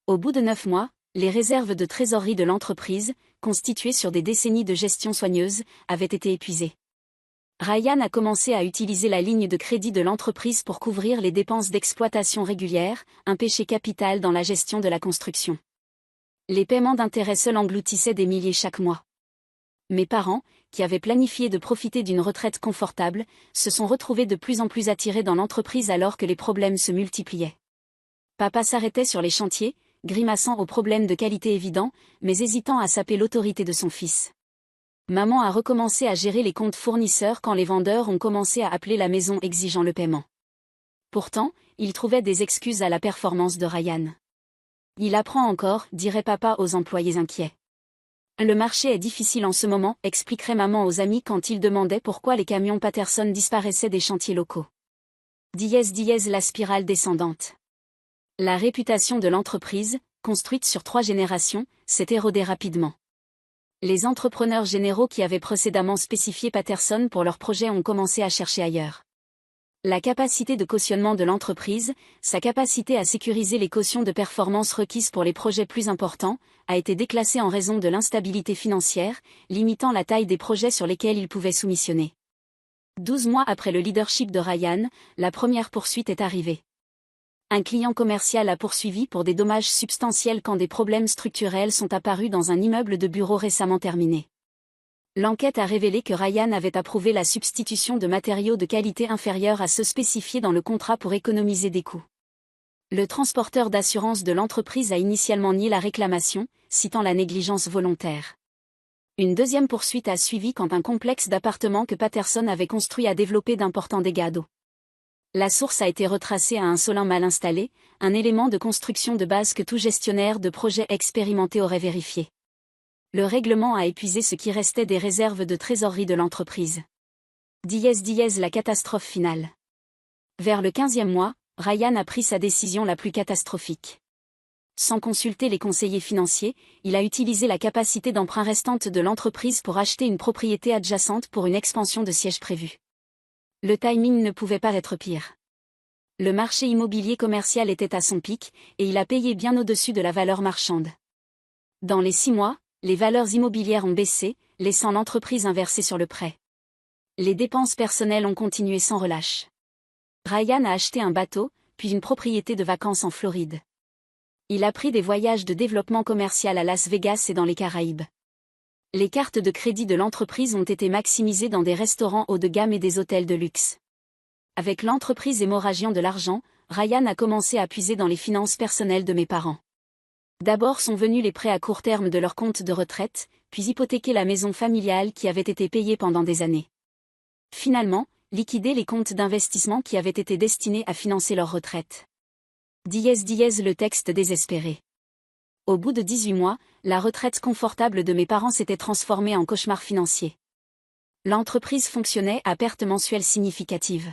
Au bout de 9 mois, les réserves de trésorerie de l'entreprise, constituées sur des décennies de gestion soigneuse, avaient été épuisées. Ryan a commencé à utiliser la ligne de crédit de l'entreprise pour couvrir les dépenses d'exploitation régulières, un péché capital dans la gestion de la construction. Les paiements d'intérêt seuls engloutissaient des milliers chaque mois. Mes parents, qui avaient planifié de profiter d'une retraite confortable, se sont retrouvés de plus en plus attirés dans l'entreprise alors que les problèmes se multipliaient. Papa s'arrêtait sur les chantiers, grimaçant aux problèmes de qualité évidents, mais hésitant à saper l'autorité de son fils. Maman a recommencé à gérer les comptes fournisseurs quand les vendeurs ont commencé à appeler la maison exigeant le paiement. Pourtant, il trouvait des excuses à la performance de Ryan. Il apprend encore, dirait papa aux employés inquiets. Le marché est difficile en ce moment, expliquerait maman aux amis quand ils demandaient pourquoi les camions Patterson disparaissaient des chantiers locaux. La spirale descendante. La réputation de l'entreprise, construite sur 3 générations, s'est érodée rapidement. Les entrepreneurs généraux qui avaient précédemment spécifié Patterson pour leurs projets ont commencé à chercher ailleurs. La capacité de cautionnement de l'entreprise, sa capacité à sécuriser les cautions de performance requises pour les projets plus importants, a été déclassée en raison de l'instabilité financière, limitant la taille des projets sur lesquels il pouvait soumissionner. 12 mois après le leadership de Ryan, la première poursuite est arrivée. Un client commercial a poursuivi pour des dommages substantiels quand des problèmes structurels sont apparus dans un immeuble de bureaux récemment terminé. L'enquête a révélé que Ryan avait approuvé la substitution de matériaux de qualité inférieure à ceux spécifiés dans le contrat pour économiser des coûts. Le transporteur d'assurance de l'entreprise a initialement nié la réclamation, citant la négligence volontaire. Une deuxième poursuite a suivi quand un complexe d'appartements que Patterson avait construit a développé d'importants dégâts d'eau. La source a été retracée à un solin mal installé, un élément de construction de base que tout gestionnaire de projet expérimenté aurait vérifié. Le règlement a épuisé ce qui restait des réserves de trésorerie de l'entreprise. La catastrophe finale. Vers le 15e mois, Ryan a pris sa décision la plus catastrophique. Sans consulter les conseillers financiers, il a utilisé la capacité d'emprunt restante de l'entreprise pour acheter une propriété adjacente pour une expansion de siège prévue. Le timing ne pouvait pas être pire. Le marché immobilier commercial était à son pic, et il a payé bien au-dessus de la valeur marchande. Dans les 6 mois, les valeurs immobilières ont baissé, laissant l'entreprise inversée sur le prêt. Les dépenses personnelles ont continué sans relâche. Ryan a acheté un bateau, puis une propriété de vacances en Floride. Il a pris des voyages de développement commercial à Las Vegas et dans les Caraïbes. Les cartes de crédit de l'entreprise ont été maximisées dans des restaurants haut de gamme et des hôtels de luxe. Avec l'entreprise hémorragiant de l'argent, Ryan a commencé à puiser dans les finances personnelles de mes parents. D'abord sont venus les prêts à court terme de leur compte de retraite, puis hypothéquer la maison familiale qui avait été payée pendant des années. Finalement, liquider les comptes d'investissement qui avaient été destinés à financer leur retraite. Le texte désespéré. Au bout de 18 mois, la retraite confortable de mes parents s'était transformée en cauchemar financier. L'entreprise fonctionnait à perte mensuelle significative.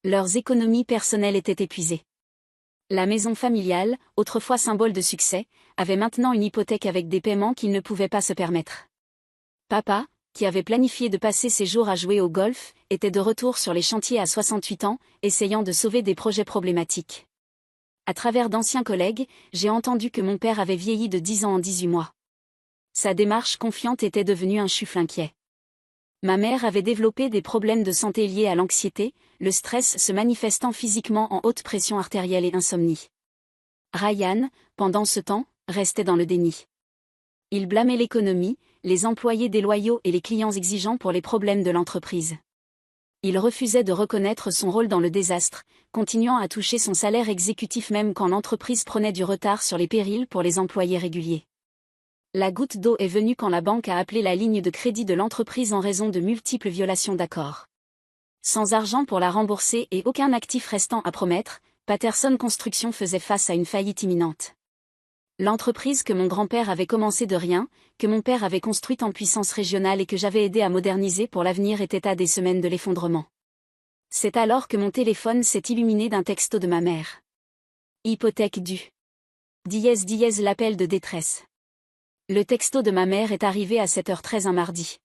Leurs économies personnelles étaient épuisées. La maison familiale, autrefois symbole de succès, avait maintenant une hypothèque avec des paiements qu'ils ne pouvaient pas se permettre. Papa, qui avait planifié de passer ses jours à jouer au golf, était de retour sur les chantiers à 68 ans, essayant de sauver des projets problématiques. À travers d'anciens collègues, j'ai entendu que mon père avait vieilli de 10 ans en 18 mois. Sa démarche confiante était devenue un chufle inquiet. Ma mère avait développé des problèmes de santé liés à l'anxiété, le stress se manifestant physiquement en haute pression artérielle et insomnie. Ryan, pendant ce temps, restait dans le déni. Il blâmait l'économie, les employés déloyaux et les clients exigeants pour les problèmes de l'entreprise. Il refusait de reconnaître son rôle dans le désastre, continuant à toucher son salaire exécutif même quand l'entreprise prenait du retard sur les périls pour les employés réguliers. La goutte d'eau est venue quand la banque a appelé la ligne de crédit de l'entreprise en raison de multiples violations d'accords. Sans argent pour la rembourser et aucun actif restant à promettre, Patterson Construction faisait face à une faillite imminente. L'entreprise que mon grand-père avait commencé de rien, que mon père avait construite en puissance régionale et que j'avais aidé à moderniser pour l'avenir était à des semaines de l'effondrement. C'est alors que mon téléphone s'est illuminé d'un texto de ma mère. Hypothèque due. L'appel de détresse. Le texto de ma mère est arrivé à 7h13 un mardi.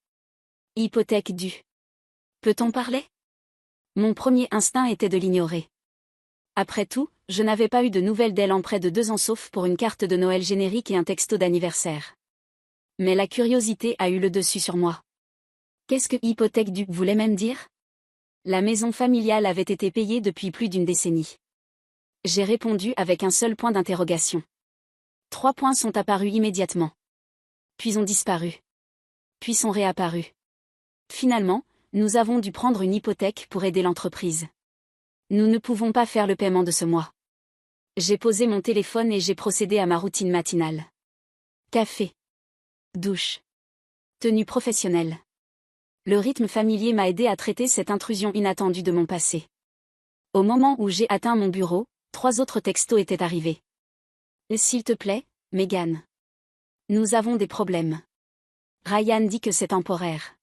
Hypothèque due. Peut-on parler? Mon premier instinct était de l'ignorer. Après tout, je n'avais pas eu de nouvelles d'elle en près de 2 ans sauf pour une carte de Noël générique et un texto d'anniversaire. Mais la curiosité a eu le dessus sur moi. Qu'est-ce que hypothèque due voulait même dire? La maison familiale avait été payée depuis plus d'une décennie. J'ai répondu avec un seul point d'interrogation. 3 points sont apparus immédiatement. Puis ont disparu. Puis sont réapparus. Finalement, nous avons dû prendre une hypothèque pour aider l'entreprise. Nous ne pouvons pas faire le paiement de ce mois. J'ai posé mon téléphone et j'ai procédé à ma routine matinale. Café. Douche. Tenue professionnelle. Le rythme familier m'a aidé à traiter cette intrusion inattendue de mon passé. Au moment où j'ai atteint mon bureau, 3 autres textos étaient arrivés. S'il te plaît, Megan. Nous avons des problèmes. Ryan dit que c'est temporaire.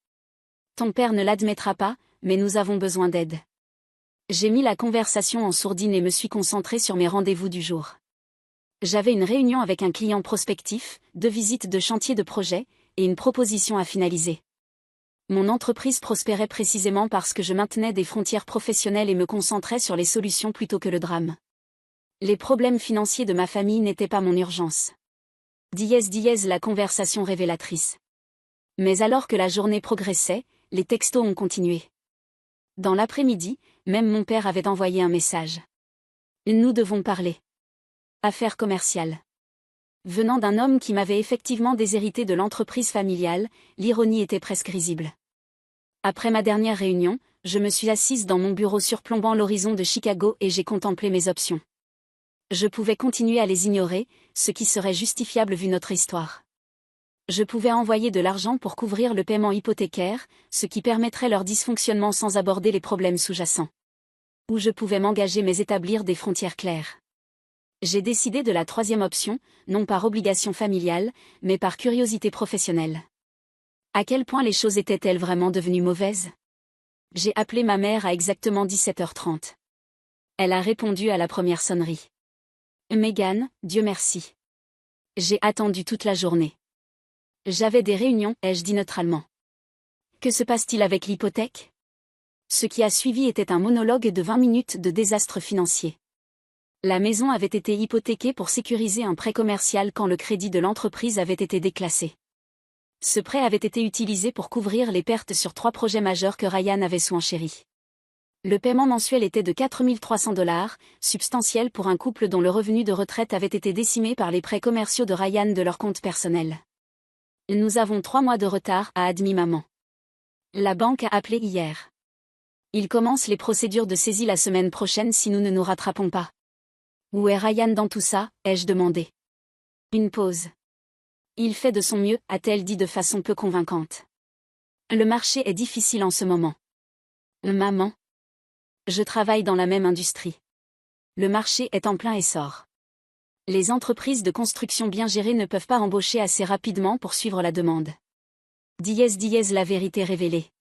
Ton père ne l'admettra pas, mais nous avons besoin d'aide. J'ai mis la conversation en sourdine et me suis concentré sur mes rendez-vous du jour. J'avais une réunion avec un client prospectif, 2 visites de chantier de projet, et une proposition à finaliser. Mon entreprise prospérait précisément parce que je maintenais des frontières professionnelles et me concentrais sur les solutions plutôt que le drame. Les problèmes financiers de ma famille n'étaient pas mon urgence. La conversation révélatrice. Mais alors que la journée progressait, les textos ont continué. Dans l'après-midi, même mon père avait envoyé un message. Nous devons parler. Affaires commerciales. Venant d'un homme qui m'avait effectivement déshérité de l'entreprise familiale, l'ironie était presque risible. Après ma dernière réunion, je me suis assise dans mon bureau surplombant l'horizon de Chicago et j'ai contemplé mes options. Je pouvais continuer à les ignorer, ce qui serait justifiable vu notre histoire. Je pouvais envoyer de l'argent pour couvrir le paiement hypothécaire, ce qui permettrait leur dysfonctionnement sans aborder les problèmes sous-jacents. Ou je pouvais m'engager mais établir des frontières claires. J'ai décidé de la troisième option, non par obligation familiale, mais par curiosité professionnelle. À quel point les choses étaient-elles vraiment devenues mauvaises? J'ai appelé ma mère à exactement 17h30. Elle a répondu à la première sonnerie. Megan, Dieu merci. J'ai attendu toute la journée. J'avais des réunions, ai-je dit neutralement. Que se passe-t-il avec l'hypothèque? Ce qui a suivi était un monologue de 20 minutes de désastre financier. La maison avait été hypothéquée pour sécuriser un prêt commercial quand le crédit de l'entreprise avait été déclassé. Ce prêt avait été utilisé pour couvrir les pertes sur 3 projets majeurs que Ryan avait sous-enchéris. Le paiement mensuel était de $4 300, substantiel pour un couple dont le revenu de retraite avait été décimé par les prêts commerciaux de Ryan de leur compte personnel. Nous avons 3 mois de retard, a admis maman. La banque a appelé hier. Ils commencent les procédures de saisie la semaine prochaine si nous ne nous rattrapons pas. Où est Ryan dans tout ça, ai-je demandé. Une pause. Il fait de son mieux, a-t-elle dit de façon peu convaincante. Le marché est difficile en ce moment. Maman. Je travaille dans la même industrie. Le marché est en plein essor. Les entreprises de construction bien gérées ne peuvent pas embaucher assez rapidement pour suivre la demande. La vérité révélée.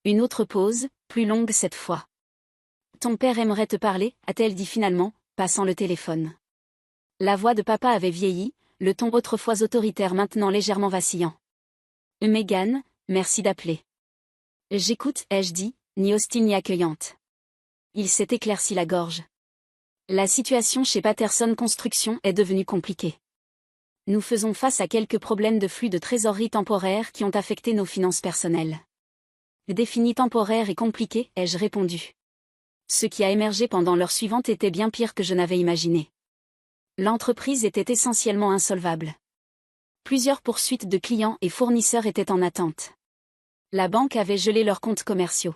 Une autre pause, plus longue cette fois. Ton père aimerait te parler, a-t-elle dit finalement, passant le téléphone. La voix de papa avait vieilli, le ton autrefois autoritaire maintenant légèrement vacillant. Megan, merci d'appeler. J'écoute, ai-je dit, ni hostile ni accueillante. Il s'est éclairci la gorge. La situation chez Patterson Construction est devenue compliquée. Nous faisons face à quelques problèmes de flux de trésorerie temporaires qui ont affecté nos finances personnelles. Défini temporaire et compliqué, ai-je répondu. Ce qui a émergé pendant l'heure suivante était bien pire que je n'avais imaginé. L'entreprise était essentiellement insolvable. Plusieurs poursuites de clients et fournisseurs étaient en attente. La banque avait gelé leurs comptes commerciaux.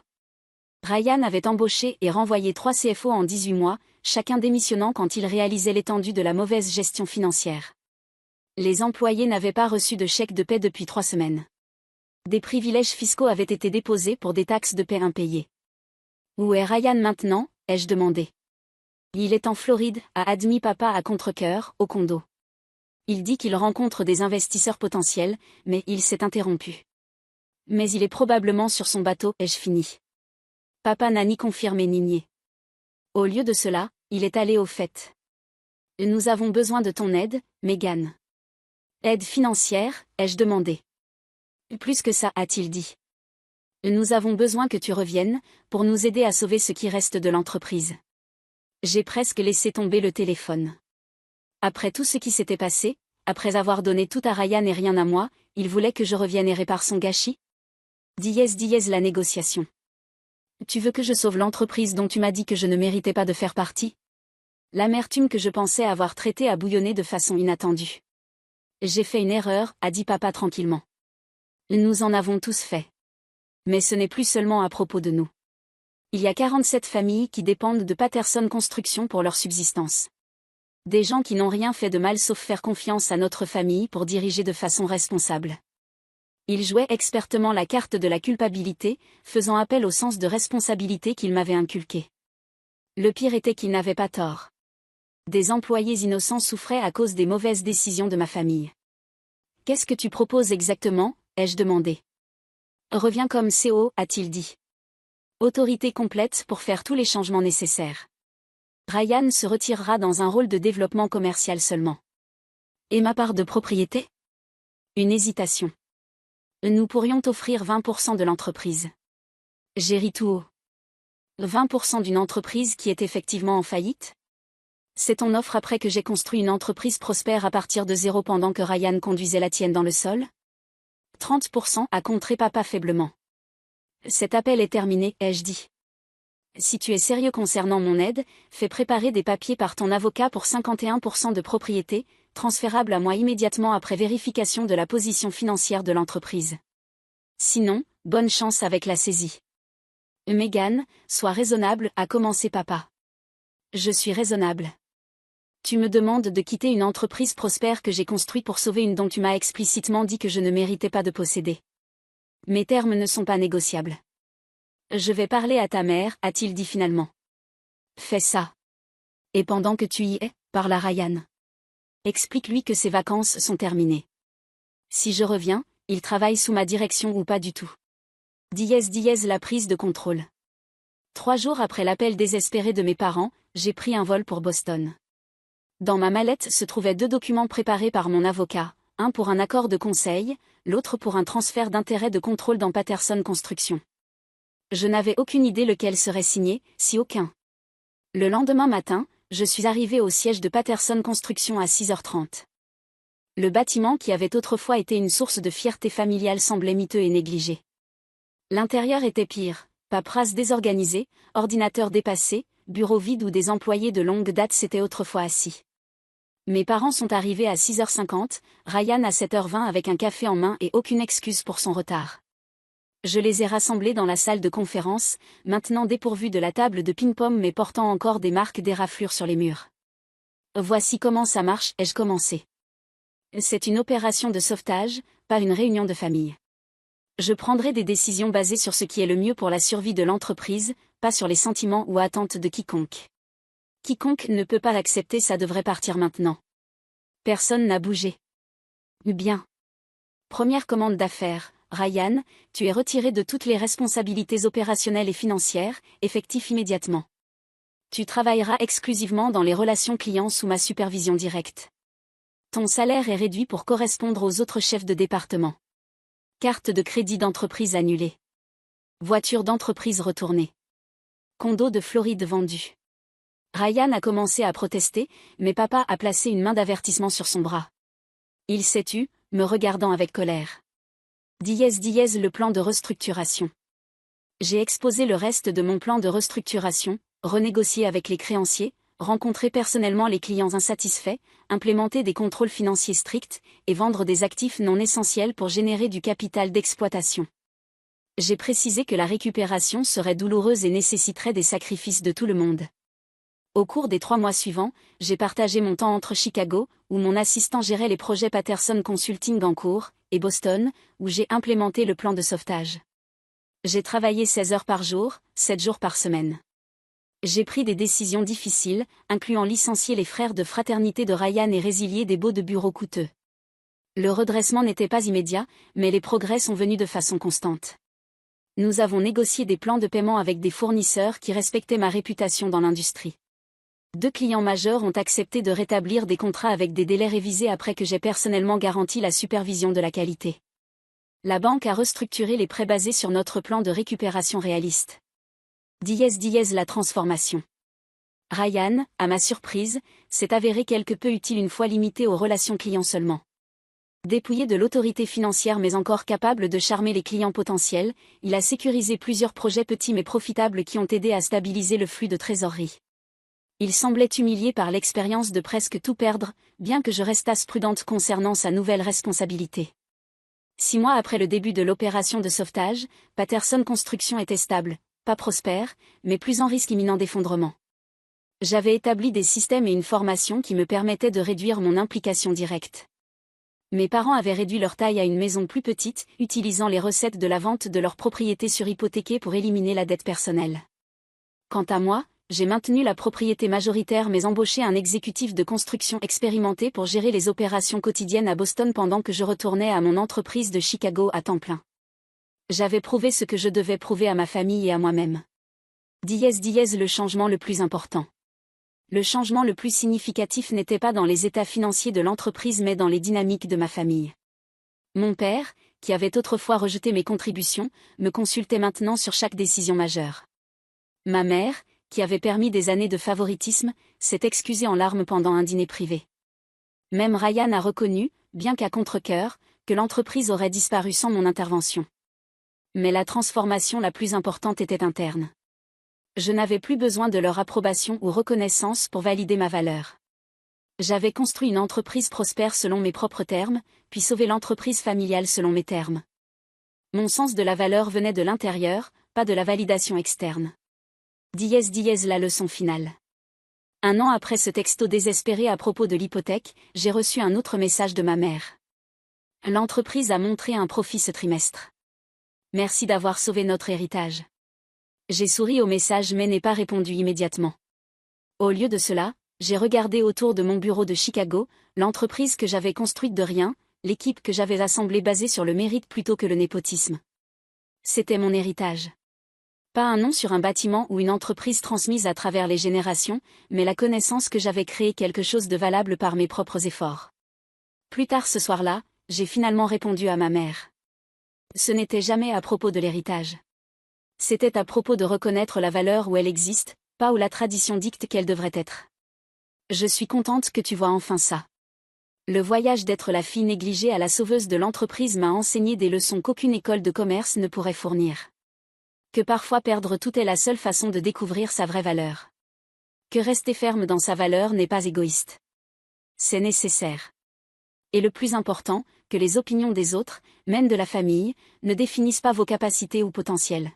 Ryan avait embauché et renvoyé 3 CFO en 18 mois, chacun démissionnant quand il réalisait l'étendue de la mauvaise gestion financière. Les employés n'avaient pas reçu de chèque de paie depuis 3 semaines. Des privilèges fiscaux avaient été déposés pour des taxes de paie impayées. Où est Ryan maintenant, ai-je demandé. Il est en Floride, a admis papa à contre-cœur, au condo. Il dit qu'il rencontre des investisseurs potentiels, mais il s'est interrompu. Mais il est probablement sur son bateau, ai-je fini. Papa n'a ni confirmé ni nié. Au lieu de cela, il est allé au fait. Nous avons besoin de ton aide, Megan. Aide financière, ai-je demandé. Plus que ça, a-t-il dit. Nous avons besoin que tu reviennes, pour nous aider à sauver ce qui reste de l'entreprise. J'ai presque laissé tomber le téléphone. Après tout ce qui s'était passé, après avoir donné tout à Ryan et rien à moi, il voulait que je revienne et répare son gâchis. La négociation. Tu veux que je sauve l'entreprise dont tu m'as dit que je ne méritais pas de faire partie? L'amertume que je pensais avoir traitée a bouillonné de façon inattendue. J'ai fait une erreur, a dit papa tranquillement. Nous en avons tous fait. Mais ce n'est plus seulement à propos de nous. Il y a 47 familles qui dépendent de Patterson Construction pour leur subsistance. Des gens qui n'ont rien fait de mal sauf faire confiance à notre famille pour diriger de façon responsable. Il jouait expertement la carte de la culpabilité, faisant appel au sens de responsabilité qu'il m'avait inculqué. Le pire était qu'il n'avait pas tort. Des employés innocents souffraient à cause des mauvaises décisions de ma famille. Qu'est-ce que tu proposes exactement, ai-je demandé. Reviens comme CEO, a-t-il dit. Autorité complète pour faire tous les changements nécessaires. Ryan se retirera dans un rôle de développement commercial seulement. Et ma part de propriété? Une hésitation. Nous pourrions t'offrir 20% de l'entreprise. J'ai ri tout haut. 20% d'une entreprise qui est effectivement en faillite? C'est ton offre après que j'ai construit une entreprise prospère à partir de zéro pendant que Ryan conduisait la tienne dans le sol? 30%, a contré papa faiblement. Cet appel est terminé, ai-je dit. Si tu es sérieux concernant mon aide, fais préparer des papiers par ton avocat pour 51% de propriété, transférable à moi immédiatement après vérification de la position financière de l'entreprise. Sinon, bonne chance avec la saisie. Megan, sois raisonnable, a commencé papa. Je suis raisonnable. Tu me demandes de quitter une entreprise prospère que j'ai construite pour sauver une dont tu m'as explicitement dit que je ne méritais pas de posséder. Mes termes ne sont pas négociables. Je vais parler à ta mère, a-t-il dit finalement. Fais ça. Et pendant que tu y es, parle à Ryan. Explique-lui que ses vacances sont terminées. Si je reviens, il travaille sous ma direction ou pas du tout. La prise de contrôle. 3 jours après l'appel désespéré de mes parents, j'ai pris un vol pour Boston. Dans ma mallette se trouvaient 2 documents préparés par mon avocat, un pour un accord de conseil, l'autre pour un transfert d'intérêt de contrôle dans Patterson Construction. Je n'avais aucune idée lequel serait signé, si aucun. Le lendemain matin, je suis arrivé au siège de Patterson Construction à 6h30. Le bâtiment qui avait autrefois été une source de fierté familiale semblait miteux et négligé. L'intérieur était pire, paperasse désorganisée, ordinateur dépassé, bureau vide où des employés de longue date s'étaient autrefois assis. Mes parents sont arrivés à 6h50, Ryan à 7h20 avec un café en main et aucune excuse pour son retard. Je les ai rassemblés dans la salle de conférence, maintenant dépourvus de la table de ping-pong mais portant encore des marques d'éraflure sur les murs. Voici comment ça marche, ai-je commencé. C'est une opération de sauvetage, pas une réunion de famille. Je prendrai des décisions basées sur ce qui est le mieux pour la survie de l'entreprise, pas sur les sentiments ou attentes de quiconque. Quiconque ne peut pas l'accepter, ça devrait partir maintenant. Personne n'a bougé. Bien. Première commande d'affaires, Ryan, tu es retiré de toutes les responsabilités opérationnelles et financières, effectif immédiatement. Tu travailleras exclusivement dans les relations clients sous ma supervision directe. Ton salaire est réduit pour correspondre aux autres chefs de département. Carte de crédit d'entreprise annulée. Voiture d'entreprise retournée. Condo de Floride vendu. Ryan a commencé à protester, mais papa a placé une main d'avertissement sur son bras. Il s'est tu, me regardant avec colère. Le plan de restructuration. J'ai exposé le reste de mon plan de restructuration, renégocié avec les créanciers, rencontrer personnellement les clients insatisfaits, implémenter des contrôles financiers stricts, et vendre des actifs non essentiels pour générer du capital d'exploitation. J'ai précisé que la récupération serait douloureuse et nécessiterait des sacrifices de tout le monde. Au cours des 3 mois suivants, j'ai partagé mon temps entre Chicago, où mon assistant gérait les projets Patterson Consulting en cours, et Boston, où j'ai implémenté le plan de sauvetage. J'ai travaillé 16 heures par jour, 7 jours par semaine. J'ai pris des décisions difficiles, incluant licencier les frères de fraternité de Ryan et résilier des baux de bureau coûteux. Le redressement n'était pas immédiat, mais les progrès sont venus de façon constante. Nous avons négocié des plans de paiement avec des fournisseurs qui respectaient ma réputation dans l'industrie. 2 clients majeurs ont accepté de rétablir des contrats avec des délais révisés après que j'ai personnellement garanti la supervision de la qualité. La banque a restructuré les prêts basés sur notre plan de récupération réaliste. La transformation. Ryan, à ma surprise, s'est avéré quelque peu utile une fois limité aux relations clients seulement. Dépouillé de l'autorité financière mais encore capable de charmer les clients potentiels, il a sécurisé plusieurs projets petits mais profitables qui ont aidé à stabiliser le flux de trésorerie. Il semblait humilié par l'expérience de presque tout perdre, bien que je restasse prudente concernant sa nouvelle responsabilité. 6 mois après le début de l'opération de sauvetage, Patterson Construction était stable, pas prospère, mais plus en risque imminent d'effondrement. J'avais établi des systèmes et une formation qui me permettaient de réduire mon implication directe. Mes parents avaient réduit leur taille à une maison plus petite, utilisant les recettes de la vente de leurs propriétés surhypothéquées pour éliminer la dette personnelle. Quant à moi, j'ai maintenu la propriété majoritaire mais embauché un exécutif de construction expérimenté pour gérer les opérations quotidiennes à Boston pendant que je retournais à mon entreprise de Chicago à temps plein. J'avais prouvé ce que je devais prouver à ma famille et à moi-même. Le changement le plus important. Le changement le plus significatif n'était pas dans les états financiers de l'entreprise mais dans les dynamiques de ma famille. Mon père, qui avait autrefois rejeté mes contributions, me consultait maintenant sur chaque décision majeure. Ma mère, qui avait permis des années de favoritisme, s'est excusée en larmes pendant un dîner privé. Même Ryan a reconnu, bien qu'à contre-cœur, que l'entreprise aurait disparu sans mon intervention. Mais la transformation la plus importante était interne. Je n'avais plus besoin de leur approbation ou reconnaissance pour valider ma valeur. J'avais construit une entreprise prospère selon mes propres termes, puis sauvé l'entreprise familiale selon mes termes. Mon sens de la valeur venait de l'intérieur, pas de la validation externe. La leçon finale. 1 an après ce texto désespéré à propos de l'hypothèque, j'ai reçu un autre message de ma mère. L'entreprise a montré un profit ce trimestre. Merci d'avoir sauvé notre héritage. J'ai souri au message mais n'ai pas répondu immédiatement. Au lieu de cela, j'ai regardé autour de mon bureau de Chicago, l'entreprise que j'avais construite de rien, l'équipe que j'avais assemblée basée sur le mérite plutôt que le népotisme. C'était mon héritage. Pas un nom sur un bâtiment ou une entreprise transmise à travers les générations, mais la connaissance que j'avais créé quelque chose de valable par mes propres efforts. Plus tard ce soir-là, j'ai finalement répondu à ma mère. Ce n'était jamais à propos de l'héritage. C'était à propos de reconnaître la valeur où elle existe, pas où la tradition dicte qu'elle devrait être. Je suis contente que tu vois enfin ça. Le voyage d'être la fille négligée à la sauveuse de l'entreprise m'a enseigné des leçons qu'aucune école de commerce ne pourrait fournir. Que parfois perdre tout est la seule façon de découvrir sa vraie valeur. Que rester ferme dans sa valeur n'est pas égoïste. C'est nécessaire. Et le plus important, que les opinions des autres, même de la famille, ne définissent pas vos capacités ou potentiels.